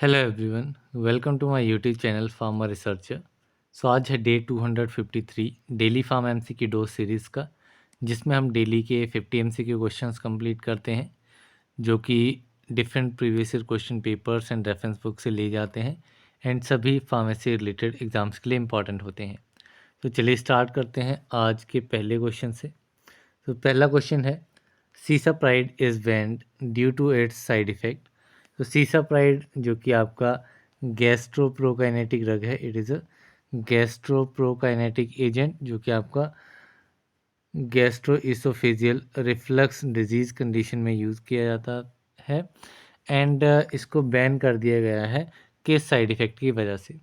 Hello everyone, welcome to my YouTube channel farmer researcher. So आज है day 253 daily pharm MCQ dose series का, जिसमें हम daily के 50 एमसीक्यू क्वेश्चंस कंप्लीट करते हैं, जो कि different previous year question papers and reference book से लिए जाते हैं एंड सभी फार्मेसी रिलेटेड एग्जाम्स के लिए इम्पॉर्टेंट होते हैं। तो चलिए स्टार्ट करते हैं आज के पहले क्वेश्चन से। तो पहला क्वेश्चन है, cisapride is banned due to its side effect. तो सीसाप्राइड जो कि आपका गैस्ट्रोप्रोकाइनेटिक ड्रग है, it is a gastroprokinetic agent जो कि आपका गैस्ट्रोइसोफेजियल रिफ्लक्स डिजीज़ कंडीशन में यूज़ किया जाता है एंड इसको बैन कर दिया गया है किस साइड इफ़ेक्ट की वजह से।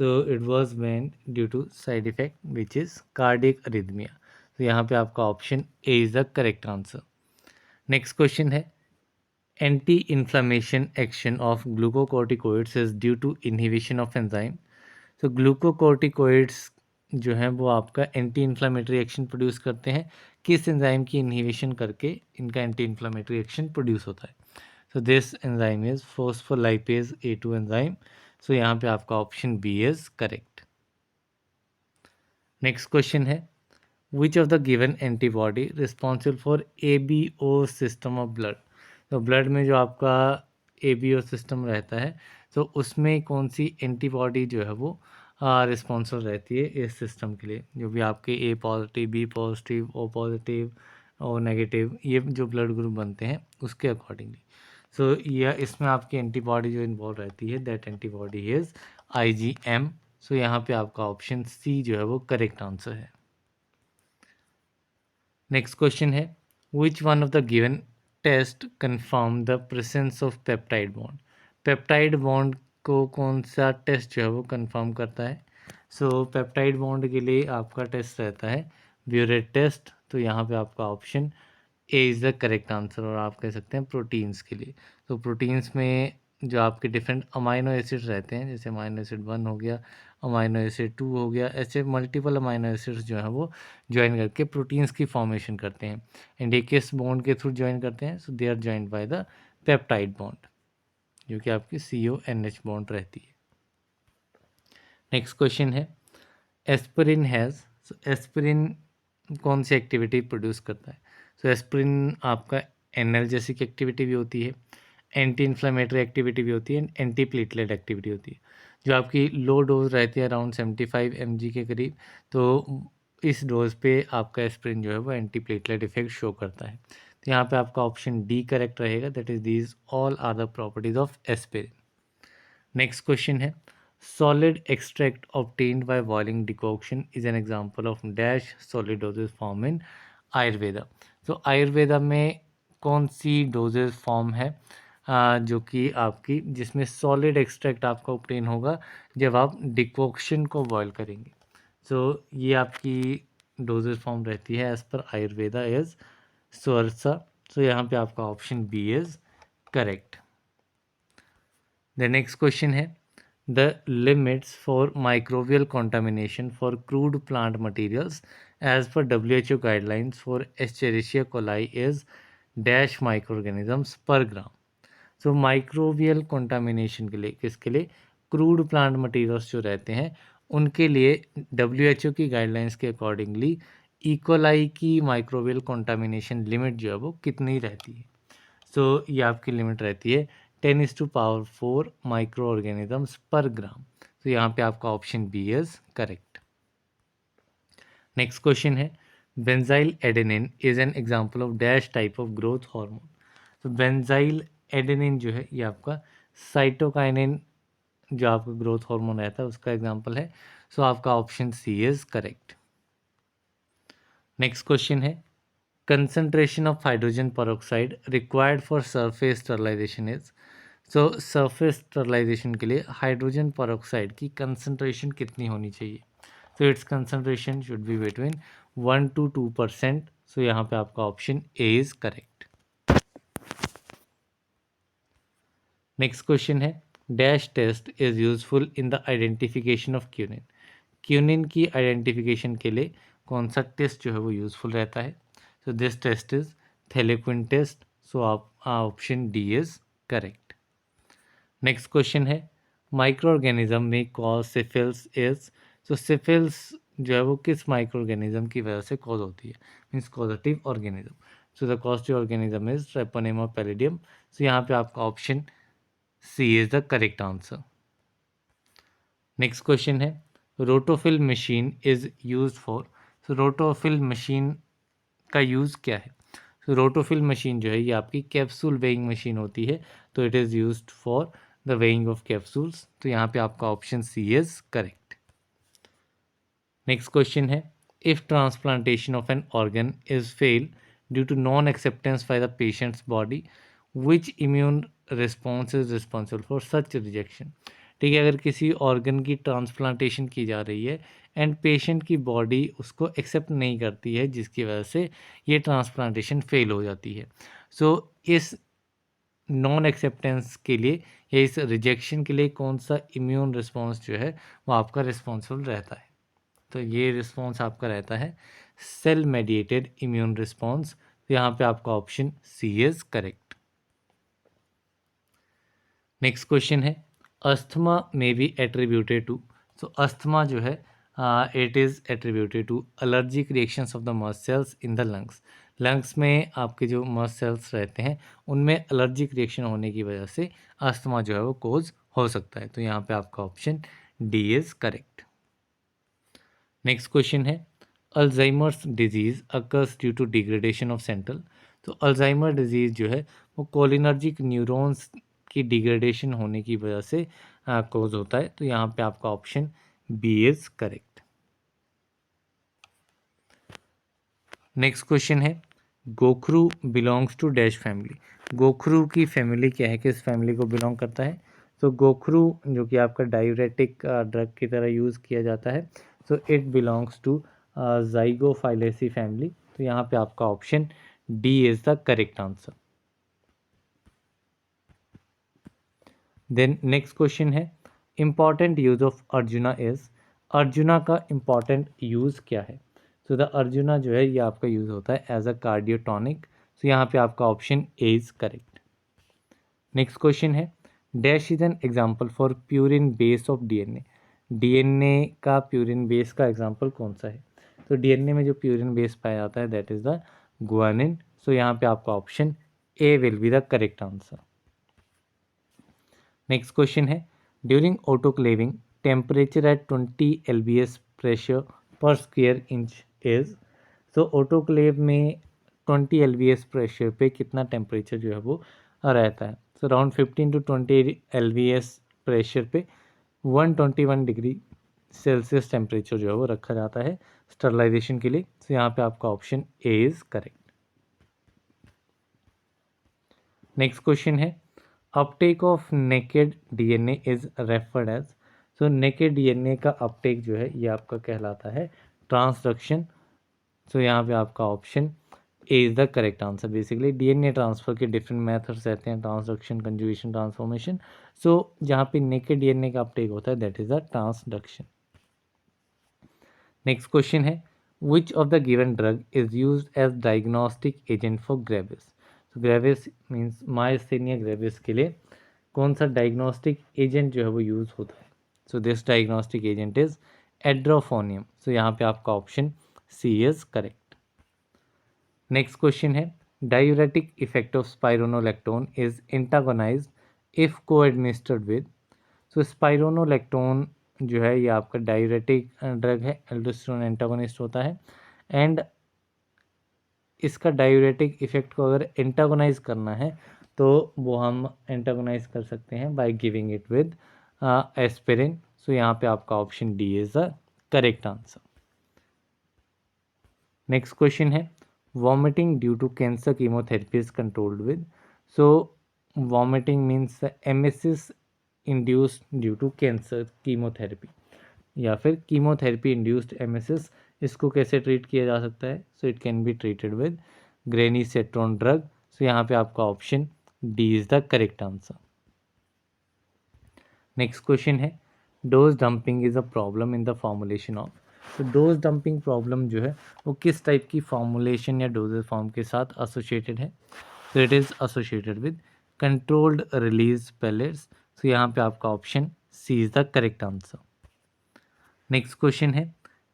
So it was ban due to side effect which is cardiac arrhythmia. तो यहाँ पे आपका option A is the correct answer. Next question है, anti inflammation action of glucocorticoids is due to inhibition of enzyme. तो glucocorticoids जो हैं वो आपका एंटी इन्फ्लामेटरी एक्शन प्रोड्यूस करते हैं, किस एंजाइम की इनहिबिशन करके इनका एंटी इन्फ्लामेटरी एक्शन प्रोड्यूस होता है। So this enzyme is phospholipase A2 enzyme. So यहाँ पे आपका option B is correct. Next question है, which of the given antibody responsible for ABO system of blood. तो ब्लड में जो आपका ABO सिस्टम रहता है, तो उसमें कौन सी एंटीबॉडी जो है वो रिस्पॉन्सिबल रहती है इस सिस्टम के लिए, जो भी आपके A positive, B positive, O positive और नेगेटिव ये जो ब्लड ग्रुप बनते हैं उसके अकॉर्डिंगली। सो यह इसमें आपकी एंटीबॉडी जो इन्वॉल्व रहती है that antibody is IgM। So यहाँ पे आपका ऑप्शन सी जो है वो करेक्ट आंसर है। नेक्स्ट क्वेश्चन है, which one of the given test confirm the presence of peptide bond. Peptide bond को कौन सा टेस्ट जो है वो कन्फर्म करता है। सो पेप्टाइड बॉन्ड के लिए आपका टेस्ट रहता है ब्यूरेट टेस्ट। तो यहाँ पे आपका option A is the correct answer. और आप कह सकते हैं प्रोटीन्स के लिए, तो प्रोटीन्स में जो आपके डिफरेंट अमाइनो एसिड्स रहते हैं, जैसे अमाइनो एसिड 1 हो गया, अमाइनो एसिड 2 हो गया, ऐसे मल्टीपल अमाइनो एसिड्स जो हैं वो ज्वाइन करके प्रोटीन्स की फॉर्मेशन करते हैं। एंड ये किस बॉन्ड के थ्रू ज्वाइन करते हैं, so they are joined by the peptide bond, जो कि आपकी CONH बॉन्ड रहती है। नेक्स्ट क्वेश्चन है, एस्पिरिन हैज़, एस्पिरिन कौन सी एक्टिविटी प्रोड्यूस करता है। सो एस्पिरिन आपका एनाल्जेसिक एक्टिविटी भी होती है, एंटी इन्फ्लेमेटरी एक्टिविटी भी होती है एंड एंटी प्लेटलेट एक्टिविटी होती है। जो आपकी लो डोज रहती है अराउंड 75 mg के करीब, तो इस डोज पे आपका एस्पिरिन जो है वो एंटी प्लेटलेट इफेक्ट शो करता है। तो यहाँ पे आपका ऑप्शन डी करेक्ट रहेगा, that is these all are the properties of aspirin. Next question है, solid extract obtained by boiling decoction is an example of dash solid doses form in Ayurveda. तो आयुर्वेदा में कौन सी डोजेज फॉर्म है जो कि आपकी जिसमें सॉलिड एक्सट्रैक्ट आपका obtain होगा जब आप डिकॉक्शन को बॉयल करेंगे। सो ये आपकी डोजेज फॉर्म रहती है एज पर आयुर्वेदा इज सुअरसा। सो यहाँ पे आपका option B is correct. The next question है, the limits for microbial contamination for crude plant materials as per WHO guidelines for Escherichia coli is dash microorganisms per gram। So microbial contamination के लिए किसके लिए, crude plant materials जो रहते हैं उनके लिए WHO की गाइडलाइंस के अकॉर्डिंगली इकोलाई की माइक्रोबियल कंटामिनेशन लिमिट जो है वो कितनी रहती है। सो ये आपकी लिमिट रहती है 10⁴ माइक्रो ऑर्गेनिजम्स पर ग्राम। तो यहाँ पे आपका option B is correct. Next question है, benzyl adenine is an example of dash type of growth hormone. तो बेंजाइल एडेनिन जो है ये आपका साइटोकाइनिन जो आपका ग्रोथ हार्मोन रहता है उसका एग्जांपल है। सो आपका option C is correct. Next question है, concentration of hydrogen peroxide required for surface sterilization is। So surface sterilization के लिए हाइड्रोजन पेरोक्साइड की कंसंट्रेशन कितनी होनी चाहिए। तो its concentration should be between 1 to 2%। So यहाँ पे आपका option A is correct. Next question है, dash test is useful in the identification of quinine. Quinine की आइडेंटिफिकेशन के लिए कौन सा टेस्ट जो है वो यूजफुल रहता है। So this test is thalleioquin test. So आप option D is correct. Next question है माइक्रो ऑर्गेनिज्म में कॉज सिफिल्स इज। तो सिफिल्स जो है वो किस माइक्रो ऑर्गेनिज्म की वजह से कॉज होती है, means causative organism. So the causative organism is Treponema pallidum. So यहाँ पे आपका option C is the correct answer. Next question है rotofil machine is use for. So rotofil machine का यूज़ क्या है। तो रोटोफिल मशीन जो है ये आपकी कैप्सूल वेइंग मशीन होती है, तो it is used for the weighing of capsules. तो यहाँ पे आपका option C is correct. Next question है if transplantation of an organ is fail due to non acceptance by the patient's body which immune response is responsible for such rejection. ठीक है, अगर किसी organ की ट्रांसप्लांटेशन की जा रही है एंड पेशेंट की बॉडी उसको एक्सेप्ट नहीं करती है, जिसकी वजह से ये ट्रांसप्लांटेशन फेल हो जाती है। सो इस नॉन एक्सेप्टेंस के लिए या इस रिजेक्शन के लिए कौन सा इम्यून रिस्पॉन्स जो है वो आपका रिस्पॉन्सिबल रहता है। तो ये रिस्पॉन्स आपका रहता है सेल मेडिएटेड इम्यून रिस्पॉन्स। तो यहाँ पे आपका option C is correct. Next question है अस्थमा में be attributed to. So asthma जो है it is attributed to allergic reactions of the mast cells in the lungs. Lungs में आपके जो मस्ट सेल्स रहते हैं उनमें एलर्जिक रिएक्शन होने की वजह से अस्थमा जो है वो कोज हो सकता है। तो यहाँ पे आपका option D is correct. Next question है Alzheimer's disease occurs due to degradation of central. तो अल्जाइमर डिजीज़ जो है वो कोलिनर्जिक न्यूरॉन्स की डिग्रेडेशन होने की वजह से कोज होता है। तो यहाँ पे आपका option B is correct. Next question है गोखरू बिलोंग्स टू डैश फैमिली। गोखरू की फैमिली क्या है, किस फैमिली को बिलोंग करता है। तो गोखरू जो कि आपका डायूरेटिक ड्रग की तरह यूज़ किया जाता है, so it belongs to Zygophyllaceae family. तो यहाँ पे आपका option D is the correct answer. Then next question है important use of arjuna is. Arjuna का इम्पॉर्टेंट यूज़ क्या है। सो द अर्जुना जो है ये आपका यूज़ होता है एज अ कार्डियोटॉनिक। सो यहाँ पे आपका option A is correct. Next question है dash is an example for purine base of DNA. DNA का प्यूरिन बेस का एग्जाम्पल कौन सा है। तो डीएनए में जो प्यूरिन बेस पाया जाता है that is the guanine. So यहाँ पे आपका option A will be the correct answer. Next question है during autoclaving temperature at 20 LBS pressure per square inch is. तो ऑटोक्लेव में 20 LBS प्रेशर पे कितना टेम्परेचर जो है वो रहता है। So around 15 to 20 LBS pressure पे 121 डिग्री सेल्सियस टेम्परेचर जो है वो रखा जाता है स्टरलाइजेशन के लिए। तो यहाँ पे आपका option A is correct. Next question है uptake of naked DNA is referred as. So naked DNA का अपटेक जो है ये आपका कहलाता है ट्रांसडक्शन। सो यहाँ पे आपका option A is the correct answer. Basically DNA transfer के डिफरेंट मेथड्स रहते हैं, ट्रांसडक्शन, कंजुगेशन, ट्रांसफॉर्मेशन। सो जहाँ पे नेकेड डीएनए का अपटेक होता है that is the transduction. Next question है which of the given drug is use as diagnostic agent for gravis. तो ग्रेविस मीन्स मायस्थेनिया ग्रेविस के लिए कौन सा डायग्नोस्टिक एजेंट जो है वो यूज़ होता है। So this diagnostic agent is edrophonium. So यहाँ पे आपका option C is correct. Next question है diuretic effect of spironolactone is antagonised if co administered with. So spironolactone जो है ये आपका डायूरेटिक ड्रग है, एल्डोस्टेरोन एंटागोनिस्ट होता है एंड इसका डायूरेटिक इफेक्ट को अगर एंटागोनाइज करना है तो वो हम एंटागोनाइज कर सकते हैं by giving it with aspirin. So यहाँ पे आपका option D is the correct answer. Next question है vomiting due to cancer chemotherapy is controlled with. So vomiting means emesis induced due to cancer chemotherapy या फिर chemotherapy induced emesis, इसको कैसे treat किया जा सकता है। So it can be treated with granisetron drug. So यहाँ पे आपका option D is the correct answer. Next question है dose dumping is a problem in the formulation of. तो डोज डंपिंग प्रॉब्लम जो है वो किस टाइप की फॉर्मुलेशन या डोजेज फॉर्म के साथ एसोसिएटेड है। तो it is associated with controlled release pellets. तो यहाँ पे आपका option C is the correct answer. Next question है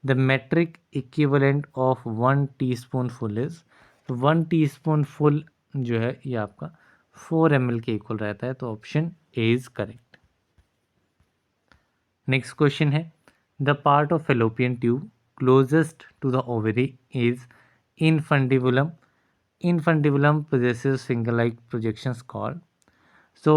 the metric equivalent of 1 teaspoon full is. तो 1 टीस्पून फुल जो है ये आपका 4 ml के इक्वल रहता है, तो option A is correct. Next question है the part of fallopian tube closest to the ovary is infundibulum. Infundibulum possesses finger like projections called। So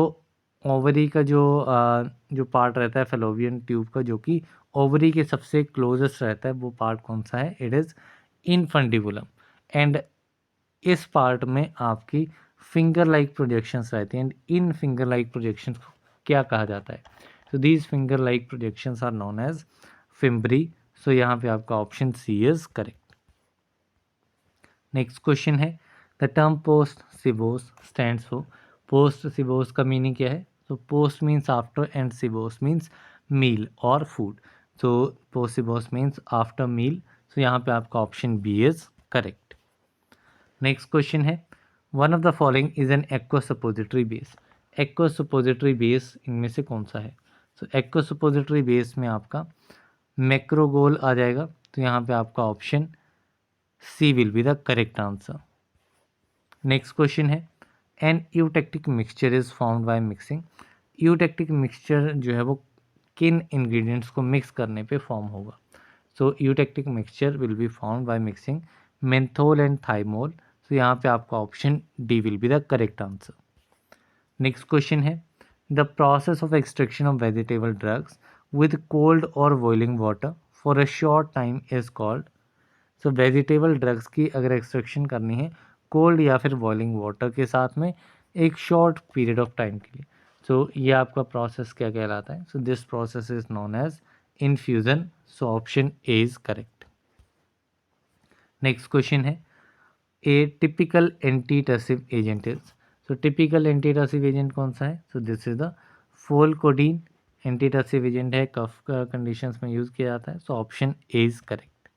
ovary का जो पार्ट रहता है फेलोपियन ट्यूब का, जो कि ओवरी के सबसे क्लोजेस्ट रहता है, वो पार्ट कौन सा है? It is infundibulum. एंड इस पार्ट में आपकी फिंगर लाइक प्रोजेक्शंस रहती हैं। एंड इन फिंगर लाइक प्रोजेक्शंस को क्या कहा जाता है? तो these finger like projections are known as fimbriae. So यहाँ पे आपका option C is correct. Next question है the term post cibos stands for. Post cibos का मीनिंग क्या है? तो post means after and cibos means meal और food. तो पोस्ट सिबोस मीन्स आफ्टर मील। सो यहाँ पे आपका option B is correct. Next question है one of the following is an aqua suppository base. Aqua suppository base इनमें से कौन सा है? तो एक्वा सपोजिटरी बेस में आपका मैक्रोगोल आ जाएगा। तो यहाँ पे आपका option C will be the correct answer. Next question है an eutectic mixture is formed by mixing. Eutectic mixture जो है वो किन इंग्रेडिएंट्स को मिक्स करने पे फॉर्म होगा? So eutectic mixture will be formed by mixing menthol and thymol. तो यहाँ पे आपका option D will be the correct answer. Next question है the process of extraction of vegetable drugs with cold और boiling water for a short time is called. So vegetable drugs की अगर extraction करनी है कोल्ड या फिर boiling water के साथ में एक शॉर्ट पीरियड ऑफ टाइम के लिए, सो ये आपका प्रोसेस क्या कहलाता है? So this process is known as infusion. So option A is correct. Next question है a typical antitussive agent is. So typical antitussive agent कौन सा है? So this is the pholcodine. Antitussive agent है, cough conditions में use किया जाता है। So option A is correct.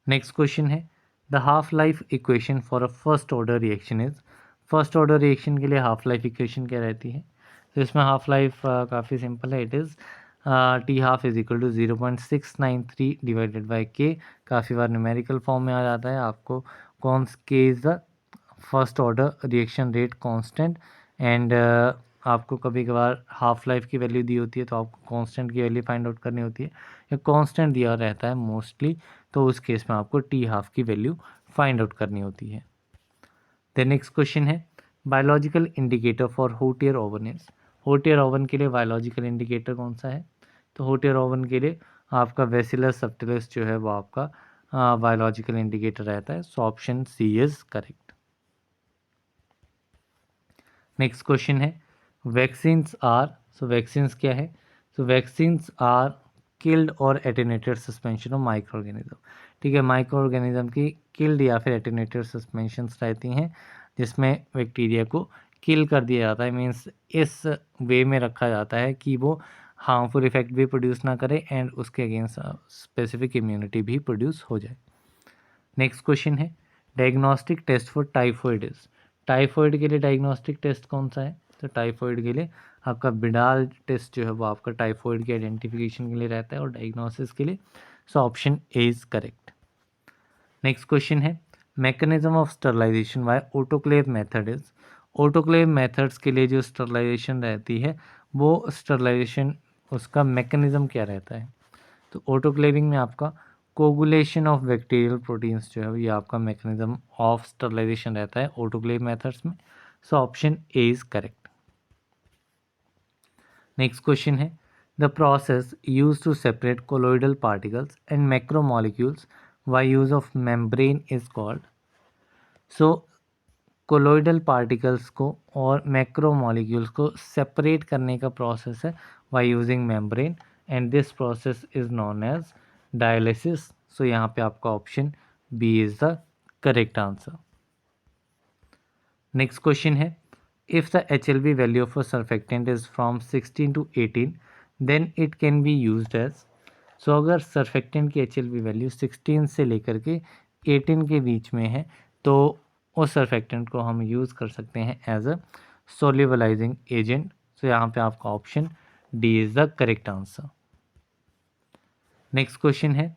Next question है the half life equation for a first order reaction is. First order reaction के लिए हाफ लाइफ इक्वेशन क्या रहती है? तो इसमें हाफ लाइफ काफ़ी सिंपल है। It is T half is equal to 0.693 divided by K. काफ़ी बार न्यूमेरिकल फॉर्म में आ जाता है। आपको कौन के is the first order reaction rate constant. And आपको कभी कभार हाफ लाइफ की वैल्यू दी होती है तो आपको कांस्टेंट की वैल्यू फाइंड आउट करनी होती है, या कांस्टेंट दिया रहता है मोस्टली, तो उस केस में आपको टी हाफ की वैल्यू फाइंड आउट करनी होती है। द नेक्स्ट क्वेश्चन है biological indicator for hot air oven is. Hot air oven के लिए बायोलॉजिकल इंडिकेटर कौन सा है? तो होटियर ओवन के लिए आपका वेसिलस सब्टिलस जो है वो आपका बायोलॉजिकल इंडिकेटर रहता है। So option C is correct. Next question है वैक्सीन्स आर। सो वैक्सीन्स क्या है? सो वैक्सीन्स आर किल्ड और attenuated suspension of microorganism. ठीक है, माइक्रो ऑर्गेनिज्म की किल्ड या फिर एटेन्यूएटेड सस्पेंशंस रहती हैं जिसमें बैक्टीरिया को किल कर दिया जाता है। मीन्स इस वे में रखा जाता है कि वो हार्मफुल इफेक्ट भी प्रोड्यूस ना करे एंड उसके अगेंस्ट स्पेसिफिक इम्यूनिटी भी प्रोड्यूस हो जाए। नेक्स्ट क्वेश्चन है diagnostic test for typhoid is. Typhoid के लिए डायग्नोस्टिक टेस्ट कौन सा है? तो टाइफॉइड के लिए आपका बिडाल टेस्ट जो है वो आपका टाइफॉइड के आइडेंटिफिकेशन के लिए रहता है और डायग्नोसिस के लिए। So option A is correct. Next question है mechanism of sterilisation by autoclave method is. Autoclave methods के लिए जो स्टरलाइजेशन रहती है वो स्टरलाइजेशन उसका मैकेनिज्म क्या रहता है? तो ऑटोक्लेविंग में आपका कोगुलेशन ऑफ बैक्टीरियल प्रोटीन्स जो है ये आपका मैकेनिज्म ऑफ स्टरलाइजेशन रहता है ऑटोक्लेव मेथड्स में। So option A is correct. Next question है the process use to separate colloidal particles and macromolecules by use of membrane is called. So colloidal particles को और मैक्रोमोलिक्यूल्स को separate करने का process है by using membrane and this process is known as dialysis. So यहाँ पे आपका option B is the correct answer. Next question है if the HLB value of a surfactant is from 16 to 18 then it can be used as. So अगर surfactant की HLB value 16 से लेकर के 18 के बीच में है तो उस सर्फेक्टेंट को हम यूज़ कर सकते हैं as a solubilising agent. So यहाँ पे आपका option D is the correct answer. Next question है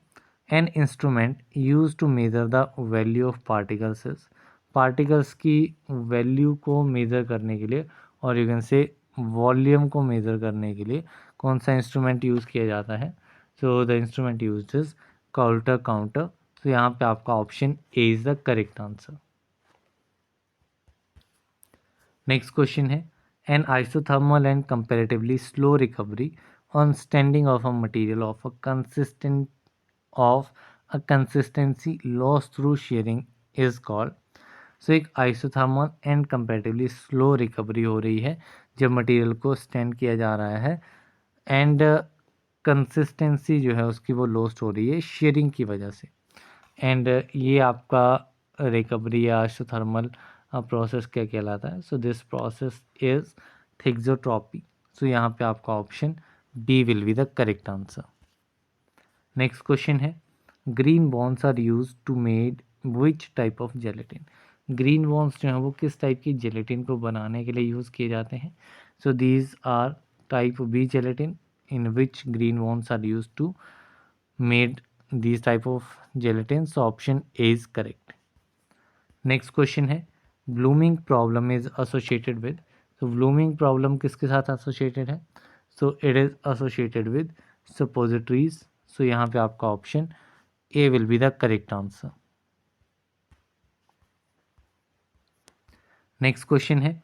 an instrument use to measure the value of particles is. Particles की वैल्यू को मेज़र करने के लिए और यू कैन से वॉल्यूम को मेज़र करने के लिए कौन सा इंस्ट्रूमेंट यूज़ किया जाता है? So the instrument used is Coulter counter. तो यहाँ पे आपका option A is the correct answer. Next question है an isothermal and comparatively slow recovery on standing of a material of a consistency loss through shearing is called. So एक isothermal and comparatively slow recovery हो रही है जब material को stand किया जा रहा है एंड कंसिस्टेंसी जो है उसकी वो लॉस्ट हो रही है शेयरिंग की वजह से। एंड ये आपका रिकवरी या आइसोथर्मल प्रोसेस क्या कहलाता है? So this process is thixotropy. So यहाँ पे आपका option B will be the correct answer. Next question है green bonds are use to made which type of gelatin. Green bonds जो हैं वो किस टाइप की जेलेटिन को बनाने के लिए यूज़ किए जाते हैं? So these are type B gelatin in which green bonds are use to made these type of gelatin, so option A is correct. Next question है blooming problem is associated with. तो blooming problem किसके साथ associated है? So it is associated with suppositories. So यहाँ पे आपका option A will be the correct answer. Next question है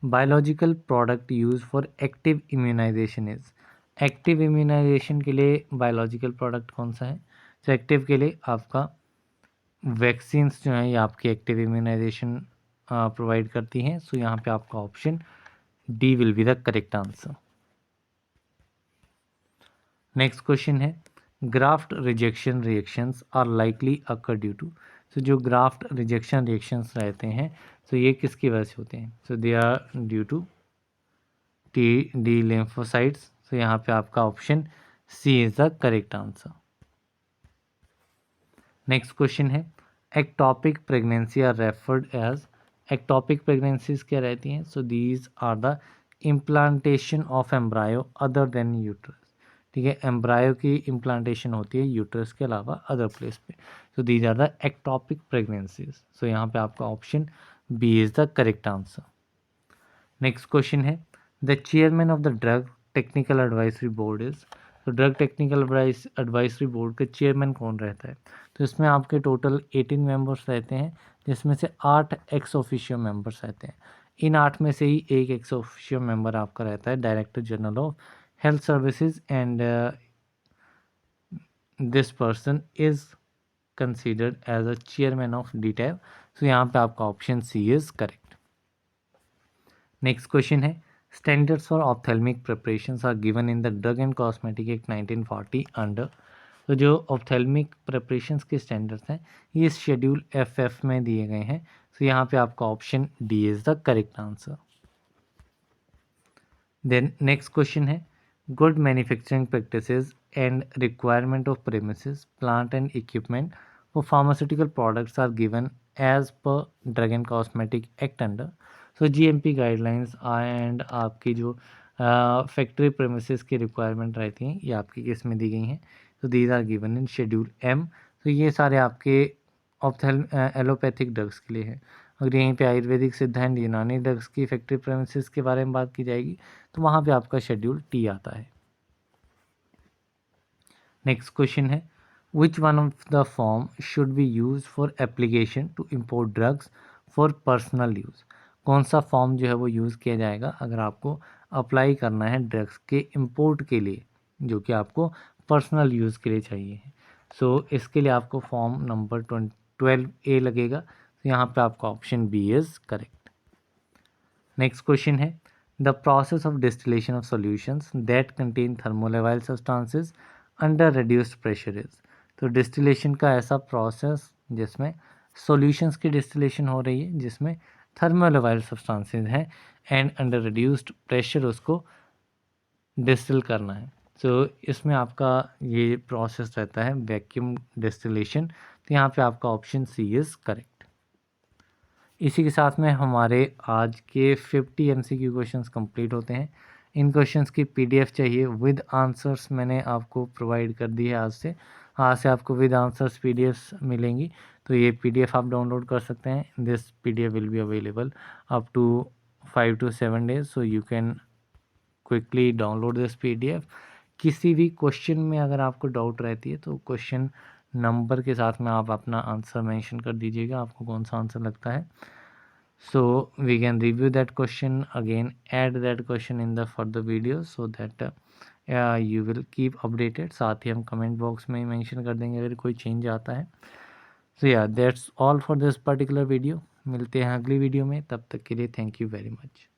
biological product use for active immunisation is. Active immunisation के लिए बायोलॉजिकल प्रोडक्ट कौन सा है? तो एक्टिव के लिए आपका वैक्सीन्स जो हैं ये आपकी एक्टिव इम्यूनाइजेशन प्रोवाइड करती हैं। सो यहाँ पे आपका option D will be the correct answer. Next question है graft rejection reactions are likely occur due to. तो जो ग्राफ्ट रिजेक्शन रिएक्शंस रहते हैं तो ये किसकी वजह से होते हैं? So they are due to T D lymphocytes. तो यहाँ पे आपका option C is the correct answer. Next question है ectopic pregnancy are referred as. Ectopic pregnancies क्या रहती हैं? So these are the implantation of embryo other than uterus. ठीक है, एम्ब्रायो की इम्प्लांटेशन होती है यूट्रस के अलावा अदर प्लेस पे। So these are the ectopic pregnancies. So यहाँ पे आपका option B is the correct answer. Next question है the chairman of the drug technical advisory board is. तो ड्रग टेक्निकल एडवाइजरी बोर्ड के chairman कौन रहता है? तो इसमें आपके टोटल 18 मेंबर्स रहते हैं जिसमें से 8 एक्स ऑफिशियो मेंबर्स रहते हैं। इन 8 में से ही एक एक्स ऑफिशियो मेंबर आपका रहता है director general of health services and this person is considered as a chairman of DTAB. So यहाँ पे आपका option C is correct. Next question है standards for ophthalmic preparations are given in the drug and cosmetic act 1940 under. तो जो ophthalmic preparations के standards हैं ये schedule F में दिए गए हैं। तो यहाँ पे आपका option D is the correct answer. Then next question है good manufacturing practices and requirement of premises plant and equipment for pharmaceutical products are given as per drug and cosmetic act under. So GMP guidelines and आपकी जो factory premises की requirement रहती हैं ये आपकी किस में दी गई हैं? तो these are given in schedule M. तो ये सारे आपके एलोपैथिक ड्रग्स के लिए हैं। अगर यहीं पे आयुर्वेदिक सिद्ध एंड यूनानी ड्रग्स की फैक्ट्री प्रेमिसेस के बारे में बात की जाएगी तो वहाँ पे आपका शेड्यूल टी आता है। नेक्स्ट क्वेश्चन है which one of the form should be use for application to import drugs for personal use. कौन सा फॉर्म जो है वो यूज़ किया जाएगा अगर आपको अप्लाई करना है ड्रग्स के इम्पोर्ट के लिए जो कि आपको पर्सनल यूज़ के लिए चाहिए। सो इसके लिए आपको फॉर्म नंबर 12A लगेगा। तो यहाँ पे आपका option B is correct. Next question है the process of distillation of solutions that contain thermolabile substances under reduced pressure is. तो डिस्टिलेशन का ऐसा प्रोसेस जिसमें सॉल्यूशंस की डिस्टिलेशन हो रही है जिसमें थर्मोलेवाइल सब्सटेंसेस हैं एंड अंडर रिड्यूस्ड प्रेशर उसको डिस्टिल करना है। सो इसमें आपका ये प्रोसेस रहता है वैक्यूम डिस्टिलेशन। तो यहाँ पे आपका ऑप्शन सी इज़ करेक्ट। इसी के साथ में हमारे आज के 50 MCQ क्वेश्चंस कंप्लीट होते हैं। इन क्वेश्चंस की पीडीएफ चाहिए विद आंसर्स मैंने आपको प्रोवाइड कर दी है आज से आपको विद आंसर्स पीडीएफ्स मिलेंगी। तो ये पीडीएफ आप डाउनलोड कर सकते हैं। This PDF will be available up to 5 to 7 days, so you can quickly download this PDF. किसी भी क्वेश्चन में अगर आपको डाउट रहती है तो क्वेश्चन नंबर के साथ में आप अपना आंसर मेंशन कर दीजिएगा, आपको कौन सा आंसर लगता है। So we can review that question again, add that question in the further video so that you will keep updated। साथ ही हम कमेंट बॉक्स में मेंशन कर देंगे अगर कोई चेंज आता है। So yeah, that's all for this particular video। मिलते हैं अगली वीडियो में, तब तक के लिए थैंक यू वेरी मच।